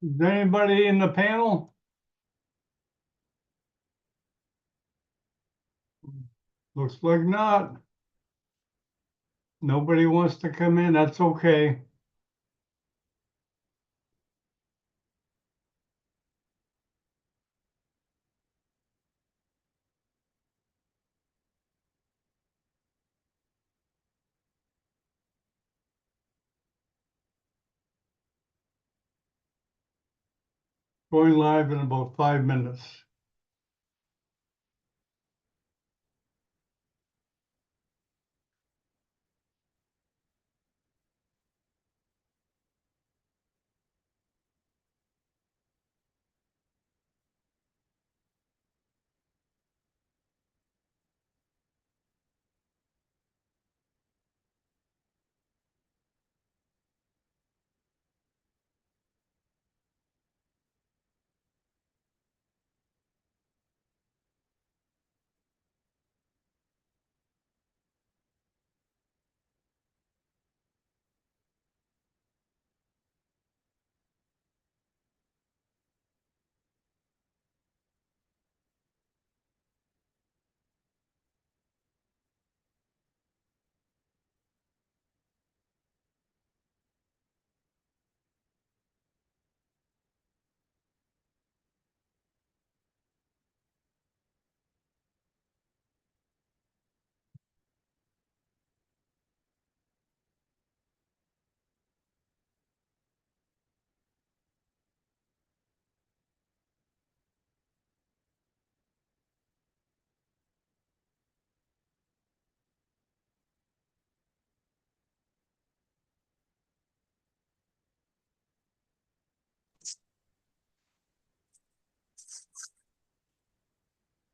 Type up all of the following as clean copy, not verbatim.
Is anybody in the panel? Looks like not. Nobody wants to come in. That's okay. Going live in about 5 minutes.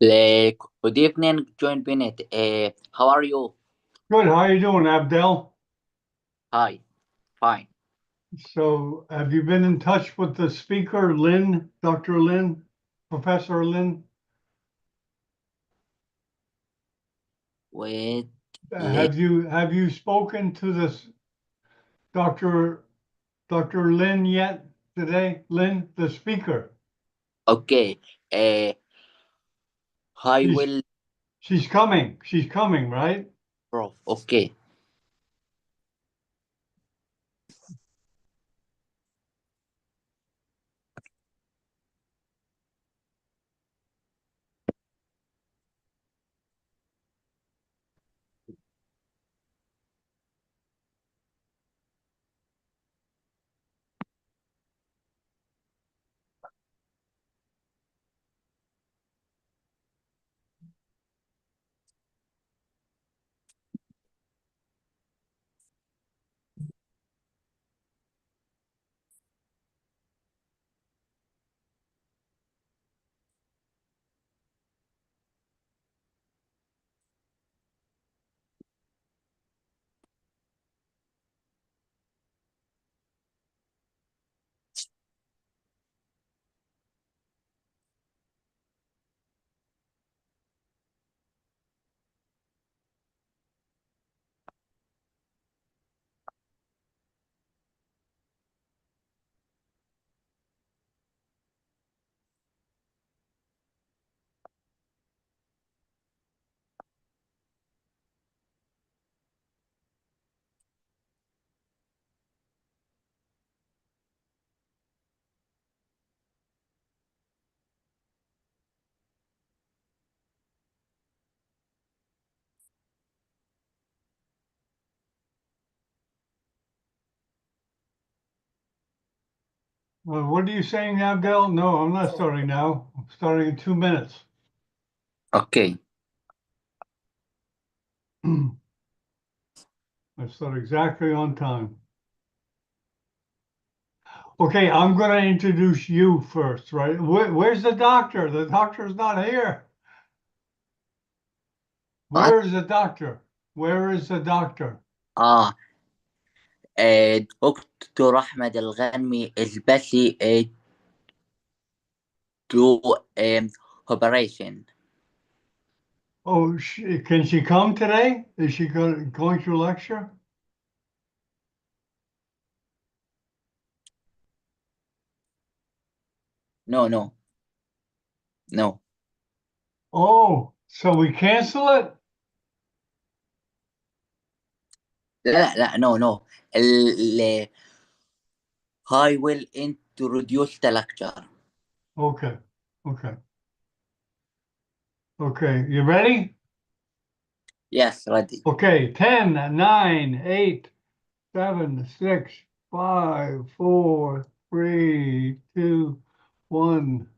Good evening, Joint Bennett. How are you? Good. How you doing, Abdel? Hi, fine. So have you been in touch with the speaker, Lynn, Dr. Lynn, Professor Lynn? Wait, Have you spoken to this Dr. Lynn yet today? Lynn, the speaker. okay. I She's will, she's coming. She's coming, right? Prof. Okay. Well, what are you saying, Abdel? No, I'm not starting now. I'm starting in 2 minutes. Okay. I start exactly on time. Okay, I'm going to introduce you first, right? Where's the doctor? The doctor's not here. What? Where is the doctor? Where is the doctor? Ah, Dr. Ahmed Al-Ghanmi is busy to operation. Oh, can she come today? Is she going to lecture? No, no, no. Oh, so we cancel it? لا لا no no. ال- I will introduce the lecture. Okay, okay, okay. You ready? Yes, ready. Okay, 10, 9, 8, 7, 6, 5, 4, 3, 2, 1.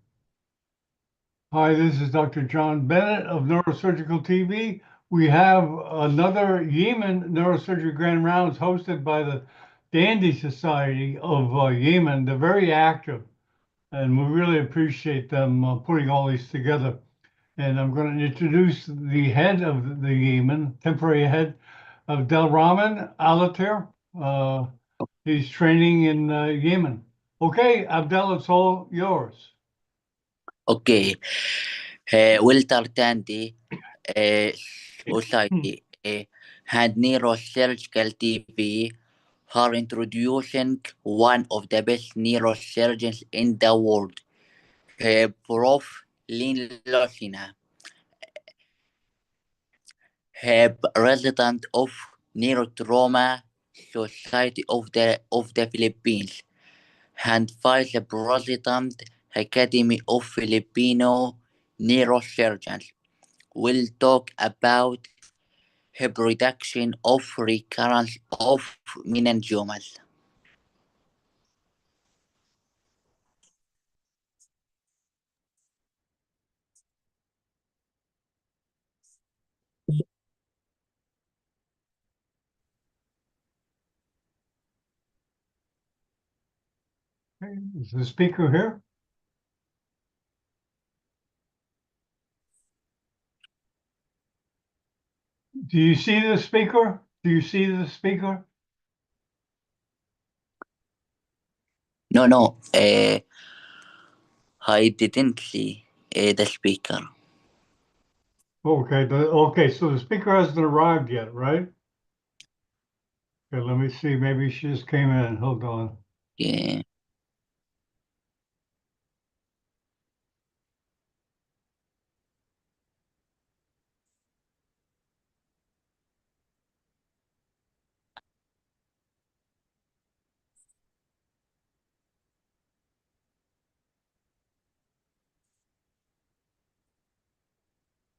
Hi, this is Dr. John Bennett of Neurosurgical TV. We have another Yemen Neurosurgery Grand Rounds hosted by the Dandy Society of Yemen. They're very active, and we really appreciate them putting all these together. And I'm going to introduce the head of the Yemen, temporary head of Del Rahman Alatir. He's training in Yemen. Okay, Abdel, it's all yours. Okay. Walter Tandy Society had neurosurgical TV. Her introducing one of the best neurosurgeons in the world, Prof. Lynn Lucina, president of Neurotrauma Society of the Philippines, and vice president Academy of Filipino Neurosurgeons. Will talk about reduction of recurrence of meningiomas. Okay, is the speaker here? Do you see the speaker? Do you see the speaker? No, no, I didn't see the speaker. Okay, so the speaker hasn't arrived yet, right? Okay, let me see. Maybe she just came in. Hold on. Yeah.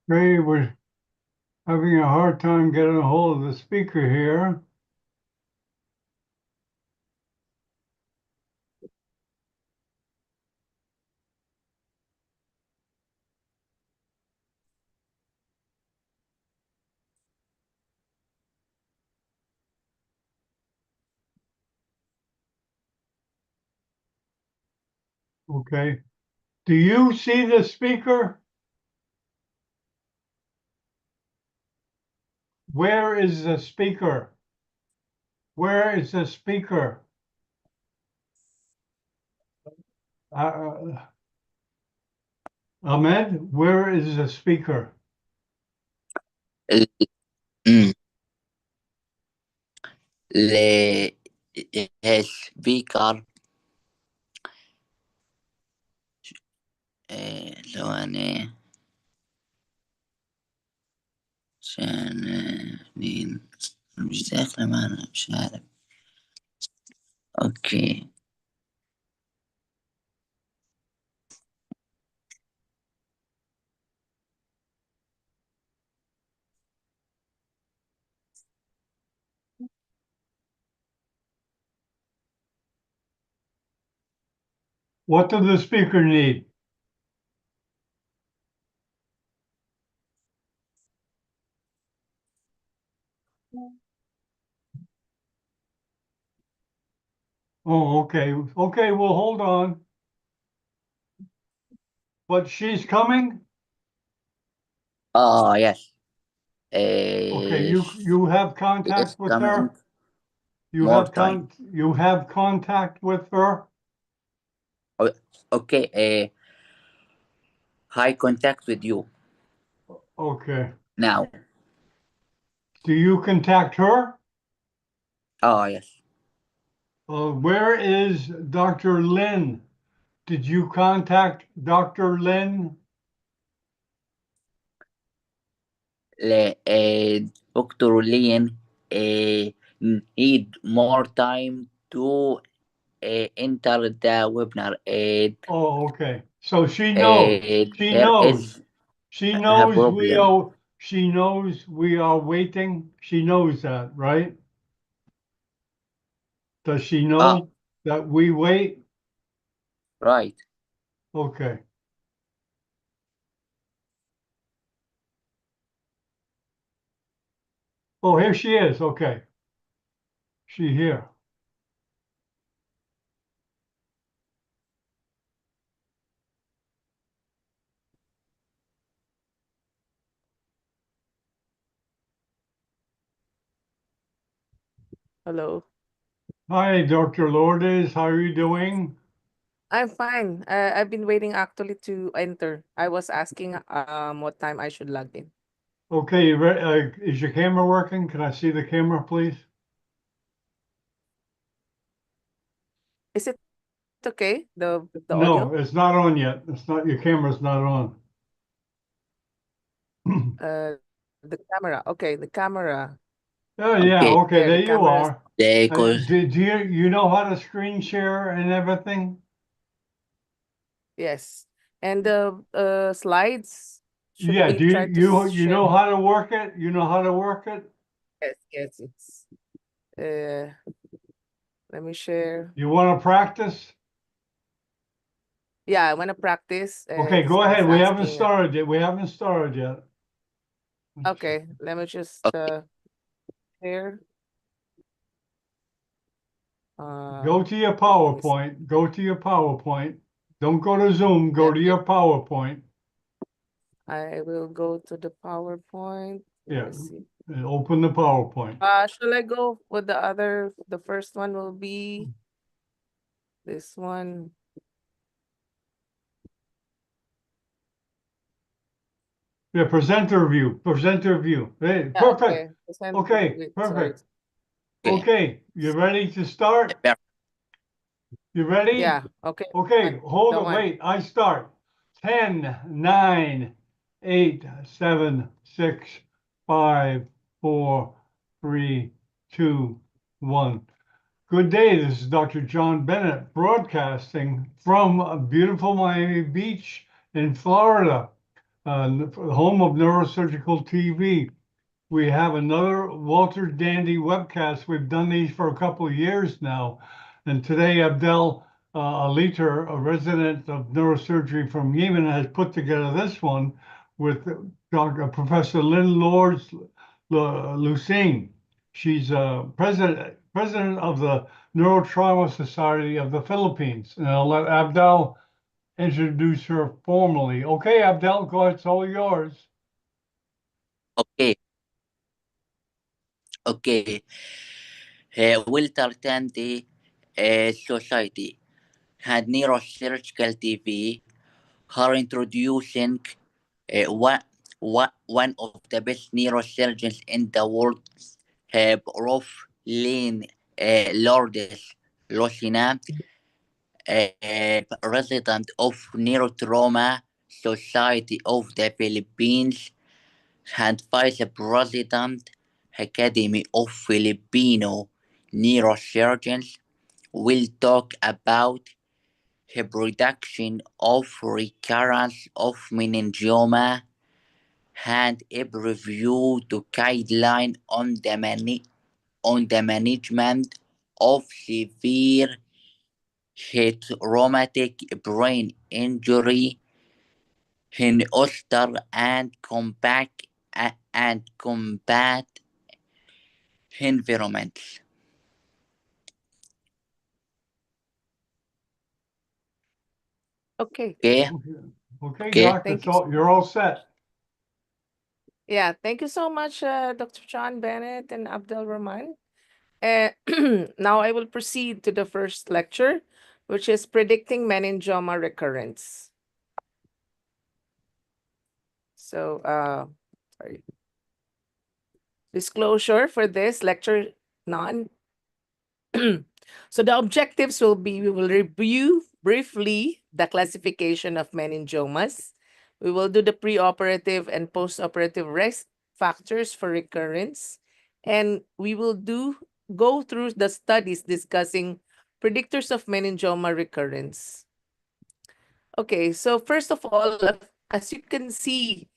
Ray, we're having a hard time getting a hold of the speaker here. Okay. Do you see the speaker? Where is the speaker? Where is the speaker? Uh, Ahmed, where is the speaker? ال- mm, ل- speaker ثواني عشان مين مش داخلة معنا مش عارف. اوكي. What does the speaker need? Oh, okay. Okay, well, hold on. But she's coming? Yes. Okay, uh, you have is contact with coming her? You more have time. you have contact with her? Okay, high contact with you Okay. now. Do you contact her? Oh, yes. Where is Dr. Lin? did you contact Dr. Lin? Dr. Lin need more time to enter the webinar. Oh, okay. So she knows. She There knows. is She a knows we problem, are. She knows we are waiting. She knows that, right? Does she ah, know that we wait? right. Okay. Oh, here she is. Okay. She here. Hello. Hi, Dr. Lourdes. How are you doing? I'm fine. I've been waiting actually to enter. I was asking what time I should log in. Okay, is your camera working? Can I see the camera, please? Is it okay? The No, audio? it's not on yet. It's not, your camera's not on. Uh the camera. Okay, the camera. Oh, yeah, Okay. okay, There, the there you camera is are. The Do you know how to screen share and everything? yes. And the slides, should Yeah, we do you, try to you share? know how to work it? You know how to work it? Yes, yes, it's uh let me share. You want to practice? Yeah, I want to practice. Okay, This go one is ahead. We haven't asking. started yet. We haven't started yet. Okay, let me just okay. share. Go to your I think it's PowerPoint. Go to your PowerPoint. Don't go to Zoom. Go let to me your PowerPoint. I will go to the PowerPoint. Let Yeah, me see. and open the PowerPoint. Shall I go with the other? The first one will be this one. Yeah, presenter view. Presenter view. Hey, Yeah, perfect. okay. Present. Okay, Wait, sorry. perfect. Okay. Okay, you ready to start? Per- You ready? Yeah, okay. Okay, hold The it. one. Wait, I start. 10, 9, 8, 7, 6, 5, 4, 3, 2, 1. Good day. This is Dr. John Bennett broadcasting from beautiful Miami Beach in Florida, home of Neurosurgical TV. We have another Walter Dandy webcast. We've done these for a couple of years now. And today, Abdel Aliter, a resident of neurosurgery from Yemen, has put together this one with Professor Lynn Lords Lucene. She's president of the Neurotrauma Society of the Philippines. And I'll let Abdel introduce her formally. Okay, Abdel, go ahead. It's all yours. Okay. Okay. Wilter Tandy Society had Neurosurgical TV. Her introducing one of the best neurosurgeons in the world, Prof. Lynn Lourdes Lucena, resident of Neurotrauma Society of the Philippines and vice president Academy of Filipino Neurosurgeons, will talk about the production of recurrence of meningioma and a review to guideline on the management of severe traumatic brain injury in Ulster and combat environments. Okay. Okay, Okay, okay, okay, Doc, Thank that's you. all. You're all set. Yeah, thank you so much, Dr. John Bennett and Abdel Rahman. Now I will proceed to the first lecture, which is predicting meningioma recurrence. So, sorry. Disclosure for this lecture, none. So the objectives will be, we will review briefly the classification of meningiomas. We will do the preoperative and postoperative risk factors for recurrence. And we will go through the studies discussing predictors of meningioma recurrence. Okay, so first of all, as you can see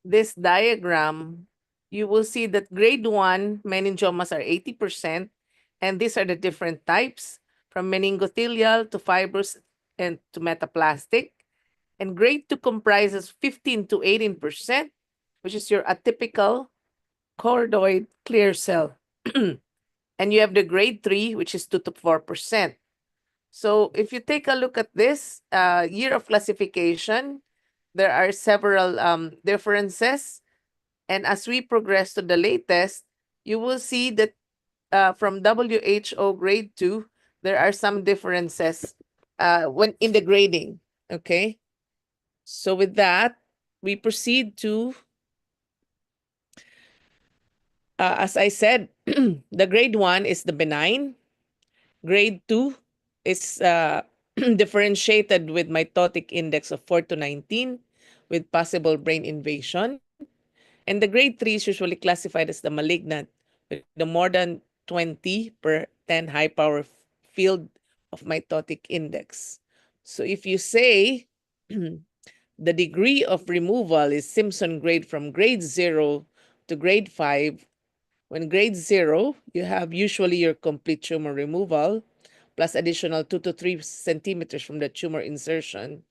this diagram, you will see that grade 1 meningiomas are 80%, and these are the different types from meningothelial to fibrous and to metaplastic. And grade 2 comprises 15 to 18%, which is your atypical choroid clear cell. And you have the grade 3, which is 2 to 4%. So if you take a look at this year of classification, there are several differences. And as we progress to the latest, you will see that from WHO grade 2, there are some differences when in the grading. Okay. So with that, we proceed to, as I said, the grade 1 is the benign. Grade 2 is differentiated with mitotic index of 4 to 19 with possible brain invasion. And the grade 3 is usually classified as the malignant with the more than 20 per 10 high power field of mitotic index. So if you say the degree of removal is Simpson grade from grade 0 to grade 5, when grade 0, you have usually your complete tumor removal plus additional 2 to 3 centimeters from the tumor insertion,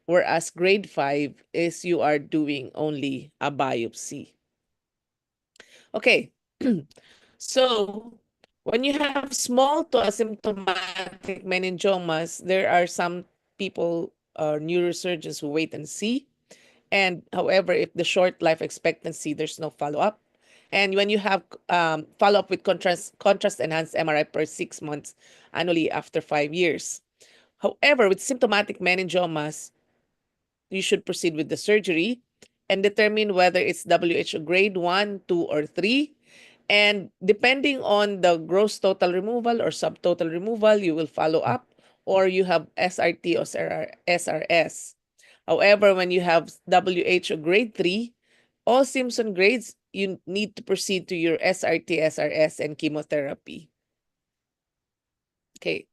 whereas grade 5 is you are doing only a biopsy. Okay, so when you have small to asymptomatic meningiomas, there are some people, neurosurgeons, who wait and see. And however, if the short life expectancy, there's no follow-up. And when you have follow-up with contrast enhanced MRI per 6 months annually after 5 years. However, with symptomatic meningiomas, you should proceed with the surgery and determine whether it's WHO grade 1, 2, or 3. And depending on the gross total removal or subtotal removal, you will follow up, or you have SRT or SRS. However, when you have WHO grade 3, all Simpson grades, you need to proceed to your SRT, SRS, and chemotherapy. Okay.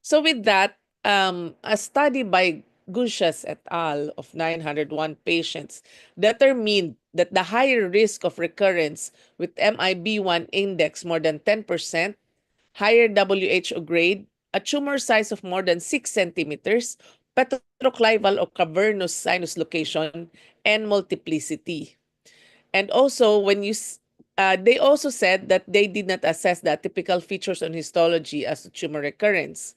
So with that, a study by Gushas et al. Of 901 patients determined that the higher risk of recurrence with MIB1 index more than 10%, higher WHO grade, a tumor size of more than 6 centimeters, petroclival or cavernous sinus location, and multiplicity. And also, they also said that they did not assess the typical features on histology as to tumor recurrence.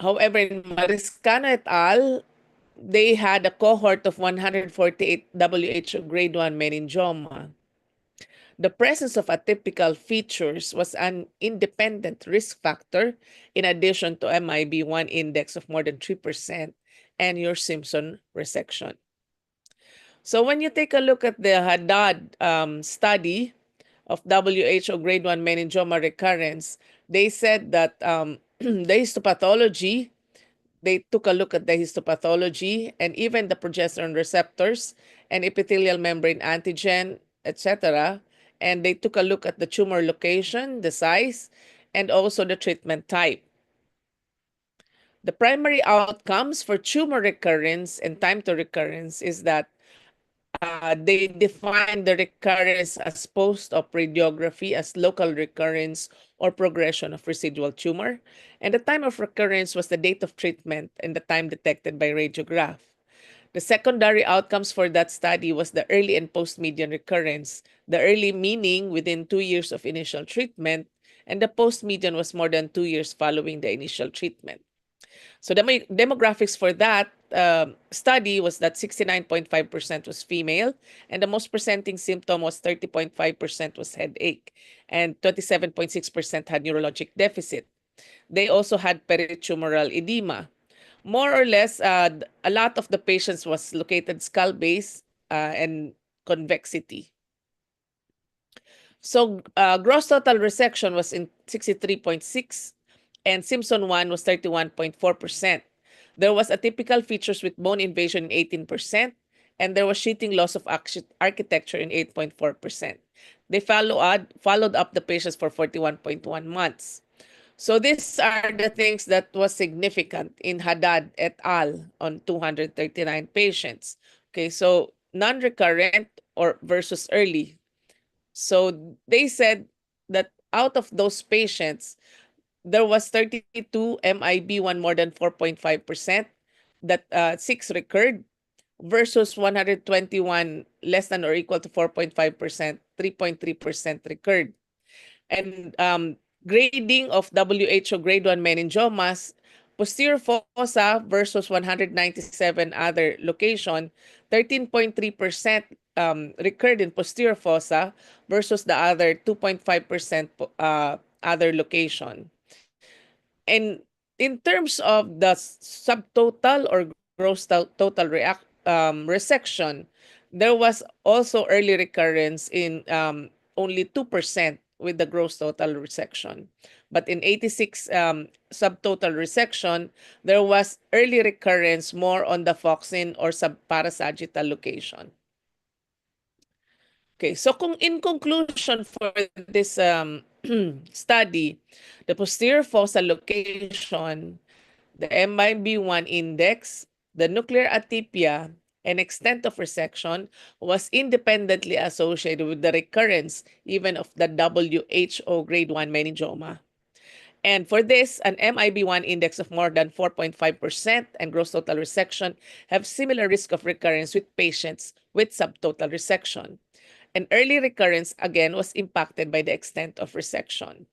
However, in Mariscano et al., they had a cohort of 148 WHO grade 1 meningioma. The presence of atypical features was an independent risk factor in addition to MIB1 index of more than 3% and your Simpson resection. So when you take a look at the Haddad study of WHO grade 1 meningioma recurrence, they said that the histopathology, they took a look at the histopathology and even the progesterone receptors and epithelial membrane antigen, etc. And they took a look at the tumor location, the size, and also the treatment type. The primary outcomes for tumor recurrence and time to recurrence is that they define the recurrence as post-op radiography as local recurrence or progression of residual tumor. And the time of recurrence was the date of treatment and the time detected by radiograph. The secondary outcomes for that study was the early and post-median recurrence. The early meaning within 2 years of initial treatment, and the post-median was more than 2 years following the initial treatment. So the demographics for that study was that 69.5% was female, and the most presenting symptom was 30.5% was headache, and 27.6% had neurologic deficit. They also had peritumoral edema. More or less, a lot of the patients was located skull base and convexity. So gross total resection was in 63.6 and Simpson 1 was 31.4%. There was atypical features with bone invasion in 18%, and there was sheeting loss of architecture in 8.4%. They followed up the patients for 41.1 months. So these are the things that was significant in Haddad et al. On 239 patients. Okay, so non-recurrent or versus early. So they said that out of those patients, there was 32 MIB1 more than 4.5%, that 6 recurred, versus 121 less than or equal to 4.5%, 3.3% recurred. And grading of WHO grade 1 meningiomas, posterior fossa versus 197 other location, 13.3% recurred in posterior fossa versus the other 2.5% other location. And in terms of the subtotal or gross total resection, there was also early recurrence in only 2% with the gross total resection. But in 86 subtotal resection, there was early recurrence more on the fauxin or subparasagittal location. Okay, so in conclusion for this study, the posterior fossa location, the MIB1 index, the nuclear atypia, and extent of resection was independently associated with the recurrence even of the WHO grade 1 meningioma. And for this, an MIB1 index of more than 4.5% and gross total resection have similar risk of recurrence with patients with subtotal resection. And early recurrence, again, was impacted by the extent of resection.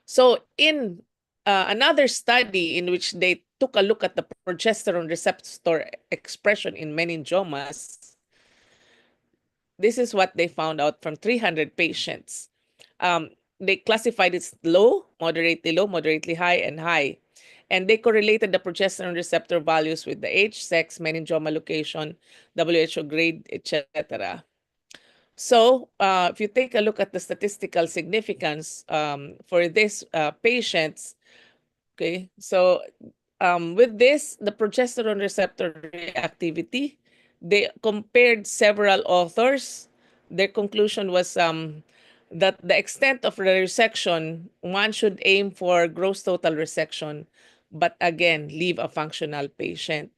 So in another study in which they took a look at the progesterone receptor expression in meningiomas, this is what they found out from 300 patients. They classified it low, moderately high, and high. And they correlated the progesterone receptor values with the age, sex, meningioma location, WHO grade, etc. So if you take a look at the statistical significance for these patients, okay, so with this, the progesterone receptor reactivity, they compared several authors. Their conclusion was that the extent of the resection, one should aim for gross total resection, but again, leave a functional patient.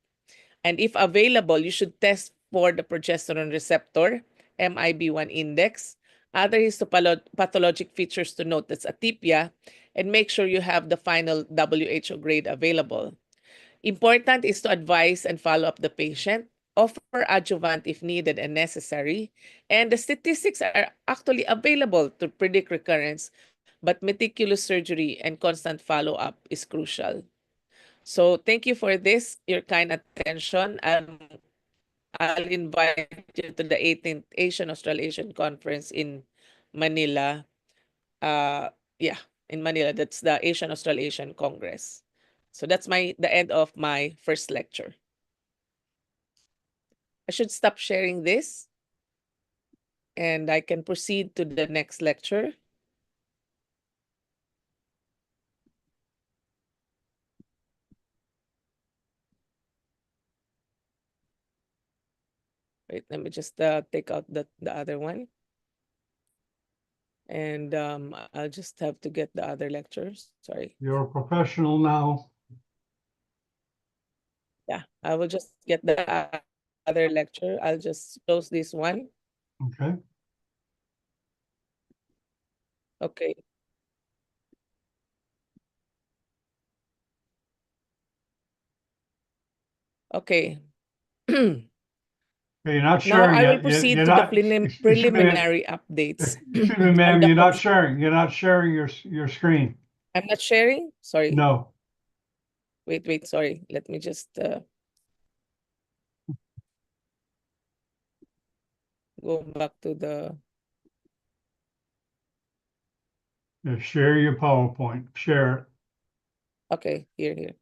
And if available, you should test for the progesterone receptor, MIB1 index, other histopathologic features to note, that's atypia, and make sure you have the final WHO grade available. Important is to advise and follow up the patient, offer adjuvant if needed and necessary, and the statistics are actually available to predict recurrence, but meticulous surgery and constant follow-up is crucial. So thank you for this, your kind attention. I'll invite you to the 18th Asian Australasian Conference in Manila. Yeah, in Manila. That's the Asian Australasian Congress. So that's the end of my first lecture. I should stop sharing this and I can proceed to the next lecture. Wait, let me just take out the other one. And I'll just have to get the other lectures. Sorry. You're a professional now. Yeah, I will just get the other lecture. I'll just close this one. Okay. Okay. Okay. You're not Now sharing I will yet. proceed You're to the not, excuse me, preliminary updates excuse me, on ma'am, the you're not sharing. You're not sharing your screen. I'm not sharing? Sorry. No. Wait, sorry. Let me just go back to the... Share your PowerPoint. Share it. Okay, here.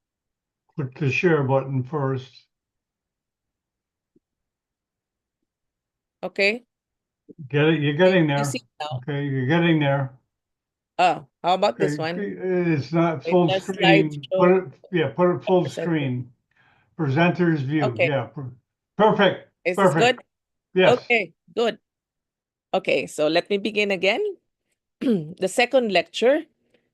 Click the share button first. Okay. Get it? You're getting You there. see now? Okay, you're getting there. Oh, how about this Okay, one? it's not It full does screen. slideshow Put it full presenter. screen. Presenter's view. Okay. Yeah. Perfect. Is this good? Perfect. Yes. Okay, good. Okay, so let me begin again. The second lecture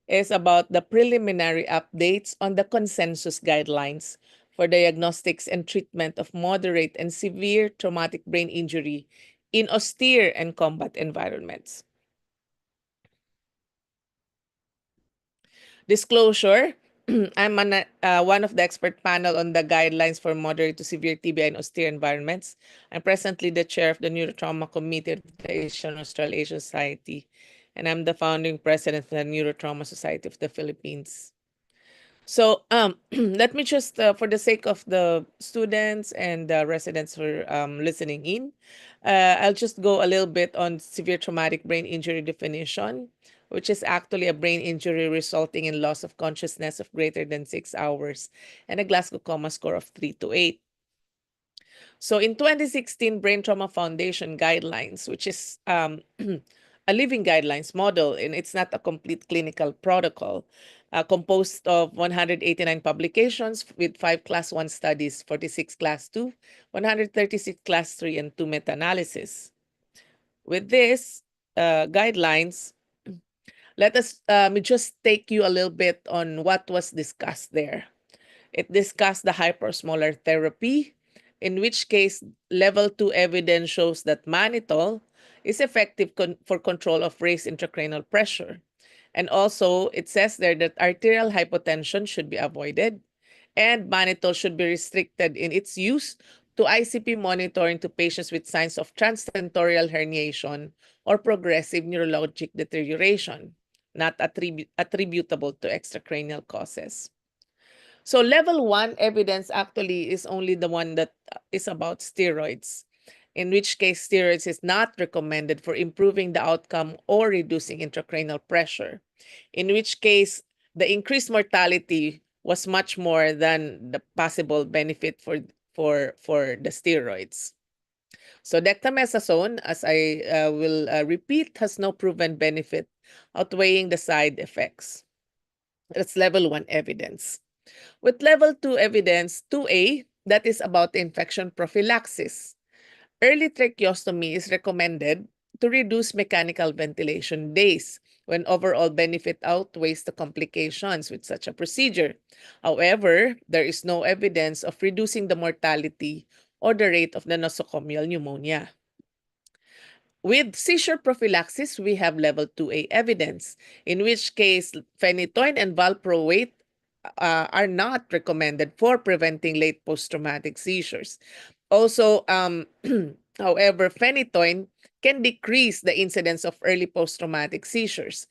is about the preliminary updates on the consensus guidelines for diagnostics and treatment of moderate and severe traumatic brain injury in austere and combat environments. Disclosure, I'm one of the expert panel on the guidelines for moderate to severe TBI in austere environments. I'm presently the chair of the Neurotrauma Committee of the Asian Australasian Society, and I'm the founding president of the Neurotrauma Society of the Philippines. So let me just, for the sake of the students and the residents who are listening in, I'll just go a little bit on severe traumatic brain injury definition, which is actually a brain injury resulting in loss of consciousness of greater than 6 hours and a Glasgow Coma score of 3 to 8. So in 2016, Brain Trauma Foundation guidelines, which is a living guidelines model, and it's not a complete clinical protocol, composed of 189 publications with 5 class 1 studies, 46 class 2, 136 class 3, and 2 meta-analysis. With this guidelines, let us just take you a little bit on what was discussed there. It discussed the hypersmolar therapy, in which case level 2 evidence shows that mannitol is effective for control of raised intracranial pressure. And also, it says there that arterial hypotension should be avoided and mannitol should be restricted in its use to ICP monitoring to patients with signs of transtentorial herniation or progressive neurologic deterioration, not attributable to extracranial causes. So level 1 evidence actually is only the one that is about steroids, in which case steroids is not recommended for improving the outcome or reducing intracranial pressure, in which case the increased mortality was much more than the possible benefit for the steroids. So dexamethasone, as I will repeat, has no proven benefit outweighing the side effects. That's level 1 evidence. With level 2 evidence 2A, that is about infection prophylaxis. Early tracheostomy is recommended to reduce mechanical ventilation days when overall benefit outweighs the complications with such a procedure. However, there is no evidence of reducing the mortality or the rate of the nosocomial pneumonia. With seizure prophylaxis, we have level 2A evidence, in which case phenytoin and valproate are not recommended for preventing late post-traumatic seizures. Also, however, phenytoin can decrease the incidence of early post-traumatic seizures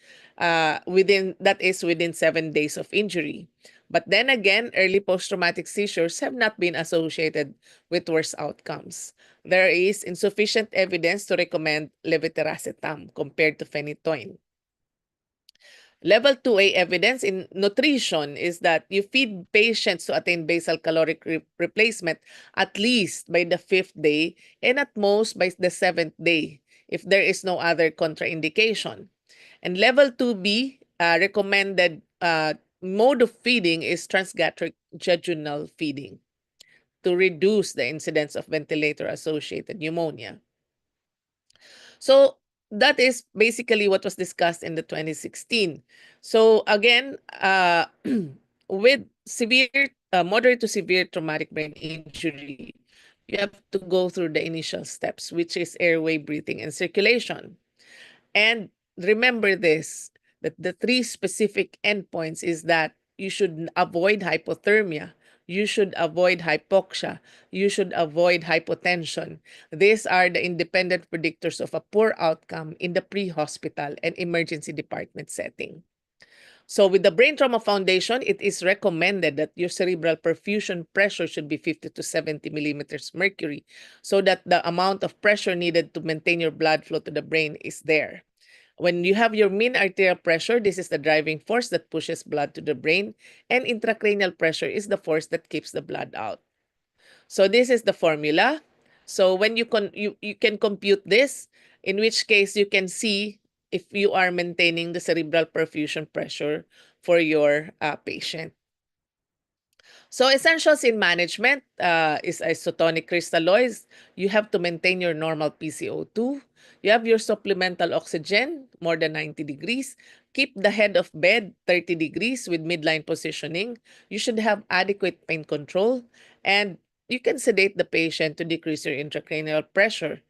within 7 days of injury. But then again, early post-traumatic seizures have not been associated with worse outcomes. There is insufficient evidence to recommend levetiracetam compared to phenytoin. Level 2A evidence in nutrition is that you feed patients to attain basal caloric replacement at least by the 5th day and at most by the 7th day if there is no other contraindication. And level 2B recommended mode of feeding is transgastric jejunal feeding to reduce the incidence of ventilator-associated pneumonia. So that is basically what was discussed in the 2016. So again, with moderate to severe traumatic brain injury, you have to go through the initial steps, which is airway, breathing, and circulation. And remember this, that the 3 specific endpoints is that you should avoid hypothermia, you should avoid hypoxia, you should avoid hypotension. These are the independent predictors of a poor outcome in the pre-hospital and emergency department setting. So with the Brain Trauma Foundation, it is recommended that your cerebral perfusion pressure should be 50 to 70 millimeters mercury so that the amount of pressure needed to maintain your blood flow to the brain is there. When you have your mean arterial pressure, this is the driving force that pushes blood to the brain, and intracranial pressure is the force that keeps the blood out. So this is the formula. So when you can compute this, in which case you can see if you are maintaining the cerebral perfusion pressure for your patient. So essentials in management is isotonic crystalloids. You have to maintain your normal PCO2. You have your supplemental oxygen, more than 90 degrees. Keep the head of bed 30 degrees with midline positioning. You should have adequate pain control. And you can sedate the patient to decrease your intracranial pressure.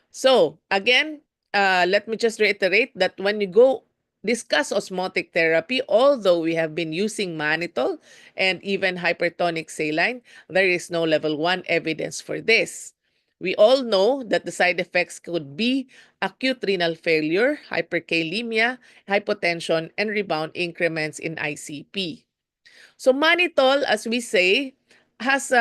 So again, let me just reiterate that when you go discuss osmotic therapy, although we have been using mannitol and even hypertonic saline, there is no level 1 evidence for this. We all know that the side effects could be acute renal failure, hyperkalemia, hypotension, and rebound increments in ICP. So mannitol, as we say, has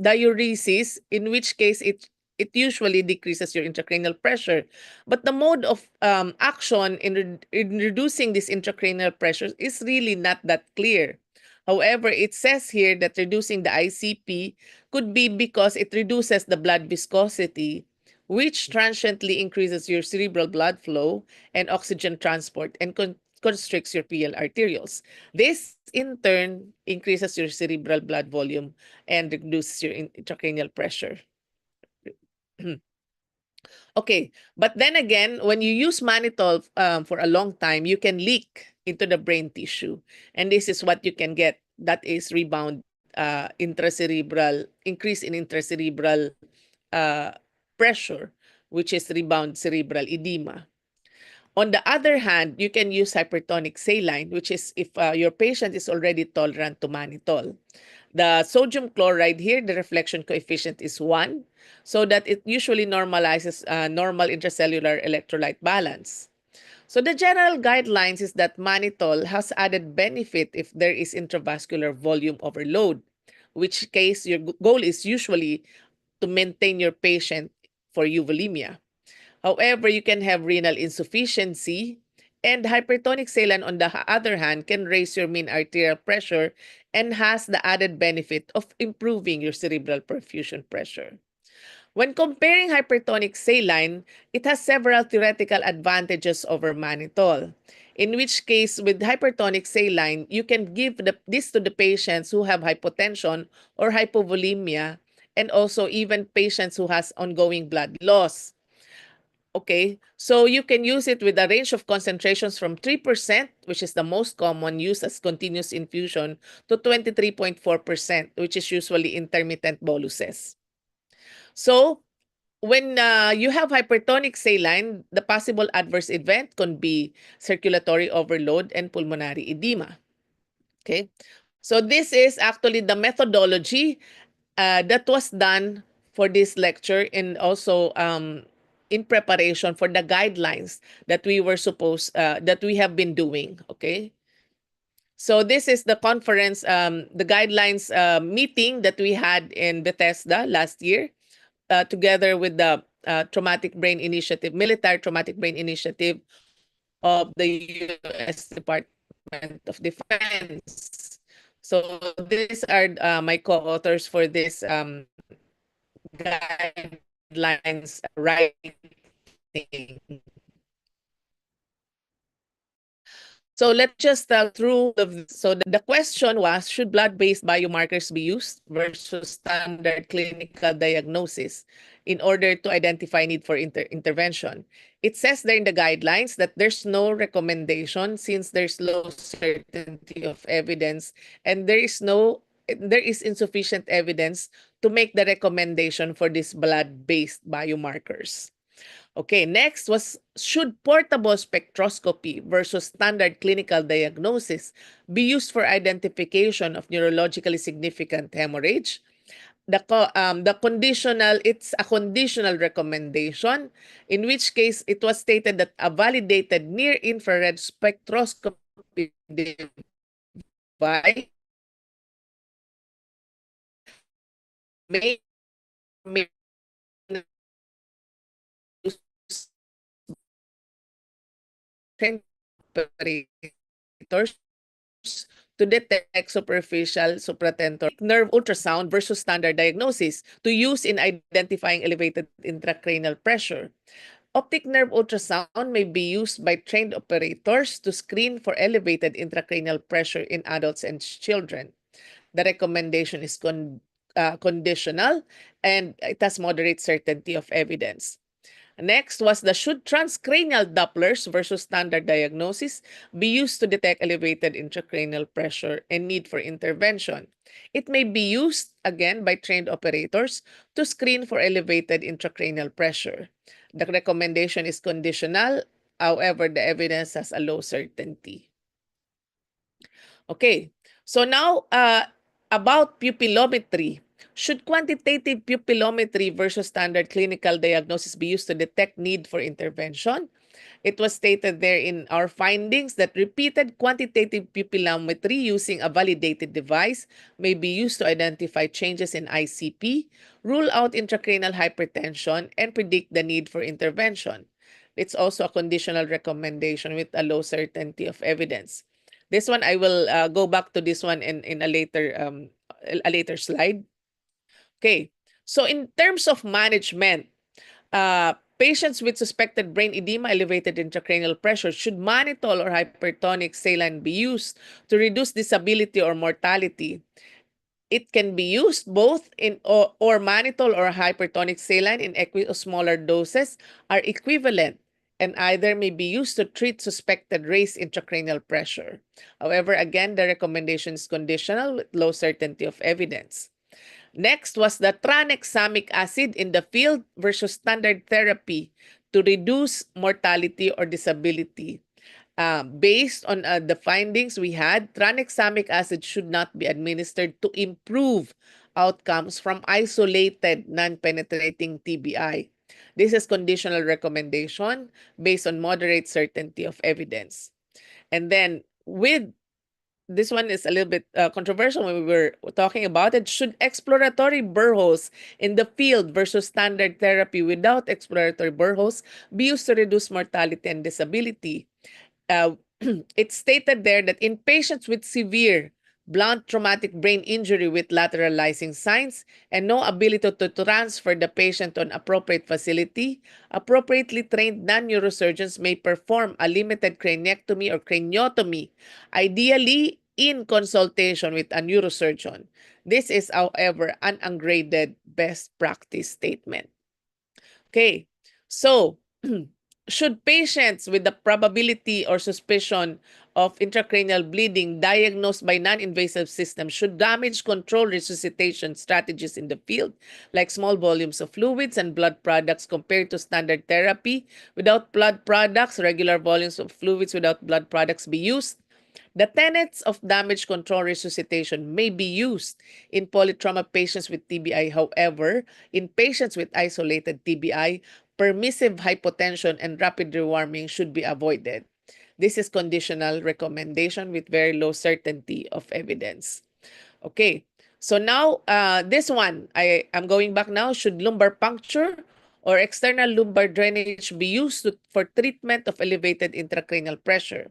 diuresis, in which case it usually decreases your intracranial pressure. But the mode of action in reducing this intracranial pressure is really not that clear. However, it says here that reducing the ICP could be because it reduces the blood viscosity, which transiently increases your cerebral blood flow and oxygen transport and constricts your PL arterioles. This in turn increases your cerebral blood volume and reduces your intracranial pressure. Okay, but then again, when you use mannitol for a long time, you can leak into the brain tissue. And this is what you can get. That is rebound intracerebral, increase in intracerebral pressure, which is rebound cerebral edema. On the other hand, you can use hypertonic saline, which is if your patient is already tolerant to mannitol. The sodium chloride here, the reflection coefficient is 1, so that it usually normalizes normal intracellular electrolyte balance. So the general guidelines is that mannitol has added benefit if there is intravascular volume overload, which case your goal is usually to maintain your patient for euvolemia. However, you can have renal insufficiency, and hypertonic saline, on the other hand, can raise your mean arterial pressure and has the added benefit of improving your cerebral perfusion pressure. When comparing hypertonic saline, it has several theoretical advantages over mannitol. In which case, with hypertonic saline, you can give this to the patients who have hypotension or hypovolemia, and also even patients who has ongoing blood loss. Okay, so you can use it with a range of concentrations from 3%, which is the most common use as continuous infusion, to 23.4%, which is usually intermittent boluses. So when you have hypertonic saline, the possible adverse event can be circulatory overload and pulmonary edema. Okay, so this is actually the methodology that was done for this lecture, and also in preparation for the guidelines that we have been doing. Okay, so this is the conference, the guidelines meeting that we had in Bethesda last year, together with the Traumatic Brain Initiative, Military Traumatic Brain Initiative of the U.S. Department of Defense. So these are my co-authors for this guidelines writing. So let's just through so the question was, should blood-based biomarkers be used versus standard clinical diagnosis in order to identify need for intervention? It says there in the guidelines that there's no recommendation since there's low certainty of evidence, and there is insufficient evidence to make the recommendation for these blood-based biomarkers. Okay, next was, should portable spectroscopy versus standard clinical diagnosis be used for identification of neurologically significant hemorrhage? It's a conditional recommendation, in which case it was stated that a validated near-infrared spectroscopy device may operators to detect superficial supratentoric nerve ultrasound versus standard diagnosis to use in identifying elevated intracranial pressure. Optic nerve ultrasound may be used by trained operators to screen for elevated intracranial pressure in adults and children. The recommendation is conditional and it has moderate certainty of evidence. Next was the should transcranial Dopplers versus standard diagnosis be used to detect elevated intracranial pressure and need for intervention. It may be used again by trained operators to screen for elevated intracranial pressure. The recommendation is conditional, however, the evidence has a low certainty. Okay, so now about pupillometry. Should quantitative pupillometry versus standard clinical diagnosis be used to detect need for intervention? It was stated there in our findings that repeated quantitative pupillometry using a validated device may be used to identify changes in ICP, rule out intracranial hypertension, and predict the need for intervention. It's also a conditional recommendation with a low certainty of evidence. This one I will go back to this one in a later slide. Okay, so in terms of management, patients with suspected brain edema, elevated intracranial pressure should mannitol or hypertonic saline be used to reduce disability or mortality. It can be used both in or mannitol or hypertonic saline in or smaller doses are equivalent and either may be used to treat suspected raised intracranial pressure. However, again, the recommendation is conditional with low certainty of evidence. Next was the tranexamic acid in the field versus standard therapy to reduce mortality or disability. Based on the findings we had, tranexamic acid should not be administered to improve outcomes from isolated non-penetrating TBI. This is conditional recommendation based on moderate certainty of evidence. And then with this one is a little bit controversial when we were talking about it. Should exploratory boreholes in the field versus standard therapy without exploratory boreholes be used to reduce mortality and disability? It's stated there that in patients with severe blunt traumatic brain injury with lateralizing signs and no ability to transfer the patient to an appropriate facility, appropriately trained non-neurosurgeons may perform a limited craniectomy or craniotomy, ideally in consultation with a neurosurgeon. This is, however, an ungraded best practice statement. Okay, so should patients with the probability or suspicion of intracranial bleeding diagnosed by non-invasive systems should damage control resuscitation strategies in the field, like small volumes of fluids and blood products compared to standard therapy without blood products, regular volumes of fluids without blood products be used? The tenets of damage control resuscitation may be used in polytrauma patients with TBI. However, in patients with isolated TBI, permissive hypotension and rapid rewarming should be avoided. This is conditional recommendation with very low certainty of evidence. Okay, so now this one, I'm going back now. Should lumbar puncture or external lumbar drainage be used for treatment of elevated intracranial pressure?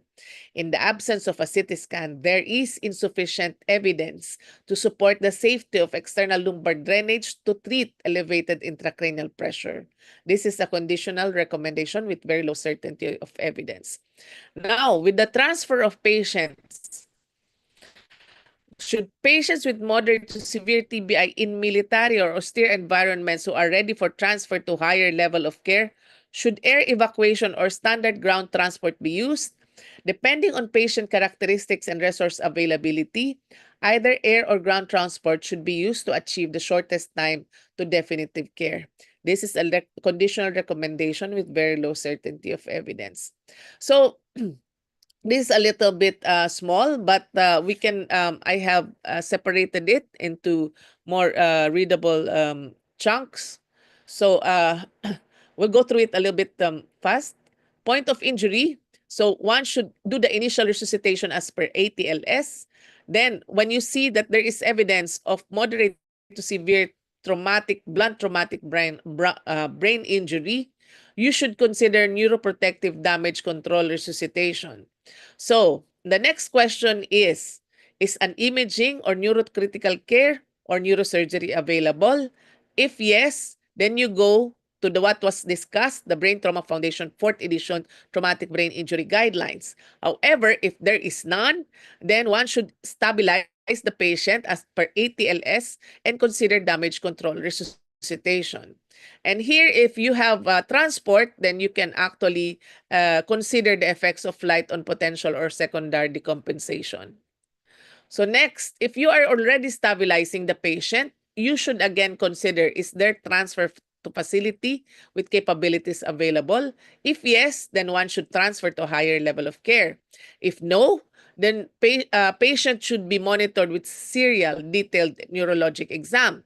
In the absence of a CT scan, there is insufficient evidence to support the safety of external lumbar drainage to treat elevated intracranial pressure. This is a conditional recommendation with very low certainty of evidence. Now, with the transfer of patients, should patients with moderate to severe TBI in military or austere environments who are ready for transfer to higher level of care, should air evacuation or standard ground transport be used? Depending on patient characteristics and resource availability, either air or ground transport should be used to achieve the shortest time to definitive care. This is a conditional recommendation with very low certainty of evidence. So, this is a little bit small, but we can. I have separated it into more readable chunks. So we'll go through it a little bit fast. Point of injury. So one should do the initial resuscitation as per ATLS. Then, when you see that there is evidence of moderate to severe blunt traumatic brain injury, you should consider neuroprotective damage control resuscitation. So, the next question is an imaging or neurocritical care or neurosurgery available? If yes, then you go to the what was discussed, the Brain Trauma Foundation 4th edition traumatic brain injury guidelines. However, if there is none, then one should stabilize the patient as per ATLS and consider damage control resuscitation. And here, if you have transport, then you can actually consider the effects of flight on potential or secondary decompensation. So next, if you are already stabilizing the patient, you should again consider, is there transfer to facility with capabilities available? If yes, then one should transfer to a higher level of care. If no, then patient should be monitored with serial detailed neurologic exam.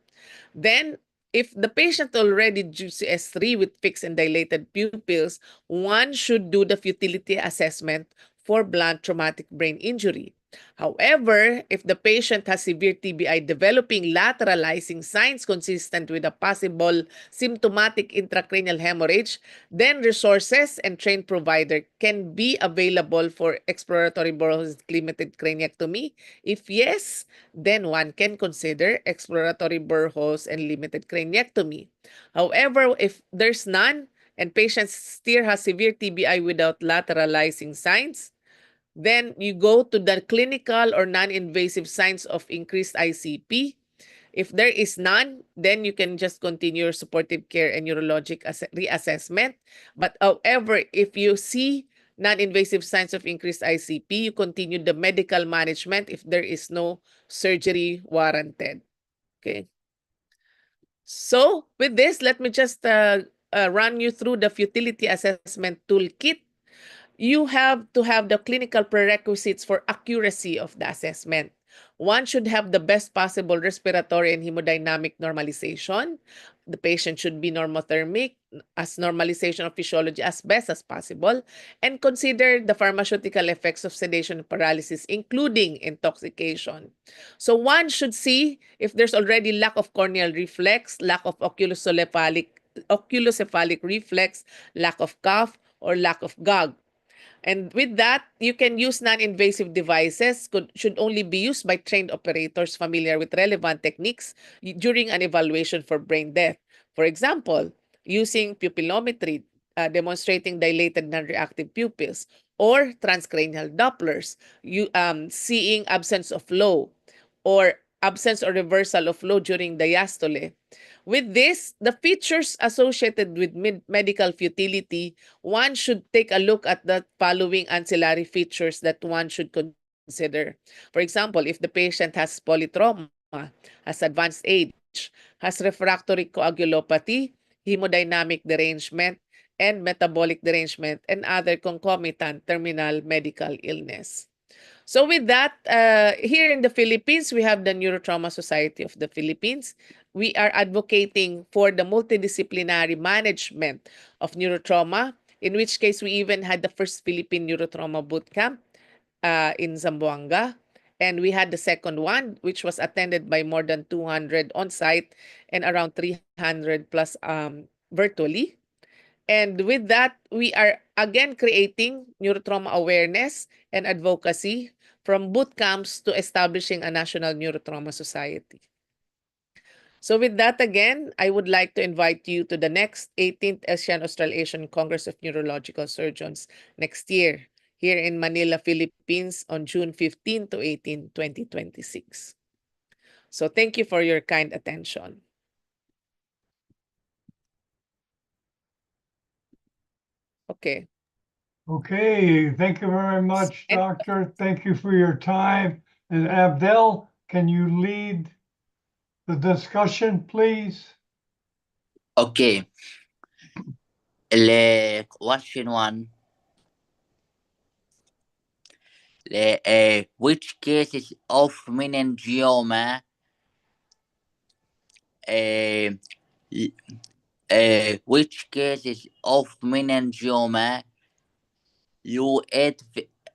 Then, if the patient already GCS3 with fixed and dilated pupils, one should do the futility assessment for blunt traumatic brain injury. However, if the patient has severe TBI developing lateralizing signs consistent with a possible symptomatic intracranial hemorrhage, then resources and trained provider can be available for exploratory Burroughs limited craniectomy. If yes, then one can consider exploratory Burroughs and limited craniectomy. However, if there's none and patient still has severe TBI without lateralizing signs, then you go to the clinical or non-invasive signs of increased ICP. If there is none, then you can just continue your supportive care and neurologic reassessment. But however, if you see non-invasive signs of increased ICP, you continue the medical management if there is no surgery warranted. Okay. So with this, let me just run you through the futility assessment toolkit. You have to have the clinical prerequisites for accuracy of the assessment. One should have the best possible respiratory and hemodynamic normalization. The patient should be normothermic, as normalization of physiology as best as possible, and consider the pharmaceutical effects of sedation and paralysis, including intoxication. So one should see if there's already lack of corneal reflex, lack of oculocephalic reflex, lack of cough, or lack of gag. And with that, you can use non-invasive devices, should only be used by trained operators familiar with relevant techniques during an evaluation for brain death. For example, using pupillometry, demonstrating dilated non-reactive pupils, or transcranial Dopplers, seeing absence of flow, or absence or reversal of flow during diastole. With this, the features associated with medical futility, one should take a look at the following ancillary features that one should consider. For example, if the patient has polytrauma, has advanced age, has refractory coagulopathy, hemodynamic derangement, and metabolic derangement, and other concomitant terminal medical illness. So with that, here in the Philippines, we have the Neurotrauma Society of the Philippines. We are advocating for the multidisciplinary management of neurotrauma, in which case we even had the first Philippine Neurotrauma Boot Camp in Zamboanga. And we had the second one, which was attended by more than 200 on-site and around 300 plus virtually. And with that, we are again creating neurotrauma awareness and advocacy from boot camps to establishing a national neurotrauma society. So with that again, I would like to invite you to the next 18th Asian Australasian Congress of Neurological Surgeons next year here in Manila, Philippines on June 15 to 18, 2026. So thank you for your kind attention. Okay. Okay, thank you very much, Doctor. Thank you for your time. And Abdel, can you lead the discussion, please? Okay. Question one. Which cases of meningioma uh, which cases of meningioma you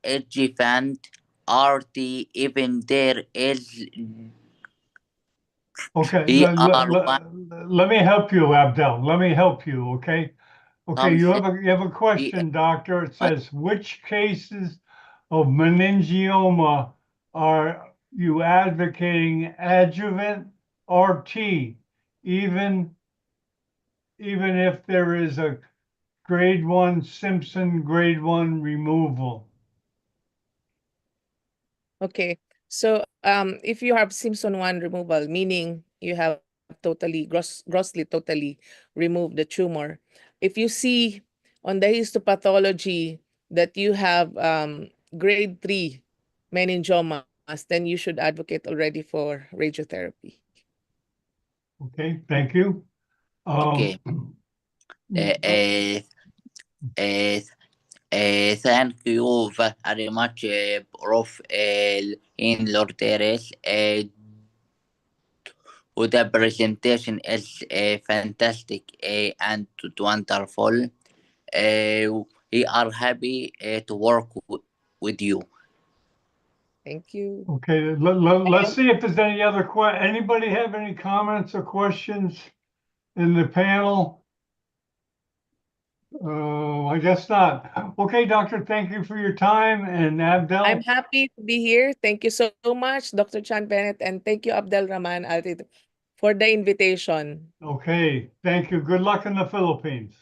adjuvant RT even there is Okay, BR1 let me help you, Abdel. Let me help you, okay? Okay, you something have a question, doctor. It says, which cases of meningioma are you advocating adjuvant RT, even even if there is a grade 1 Simpson grade 1 removal. Okay. So if you have Simpson 1 removal, meaning you have grossly totally removed the tumor. If you see on the histopathology that you have grade 3 meningiomas, then you should advocate already for radiotherapy. Okay, thank you. Okay. Mm, Uh, uh, thank you very much, Prof. In Lourdes. The presentation is fantastic and wonderful. We are happy to work with you. Thank you. Okay, let's see if there's any other anybody have any comments or questions in the panel? I guess not. Okay, doctor, thank you for your time, and Abdel. I'm happy to be here. Thank you so much, Dr. Chan Bennett, and thank you, Abdel Rahman Alrid, for the invitation. Okay, thank you. Good luck in the Philippines.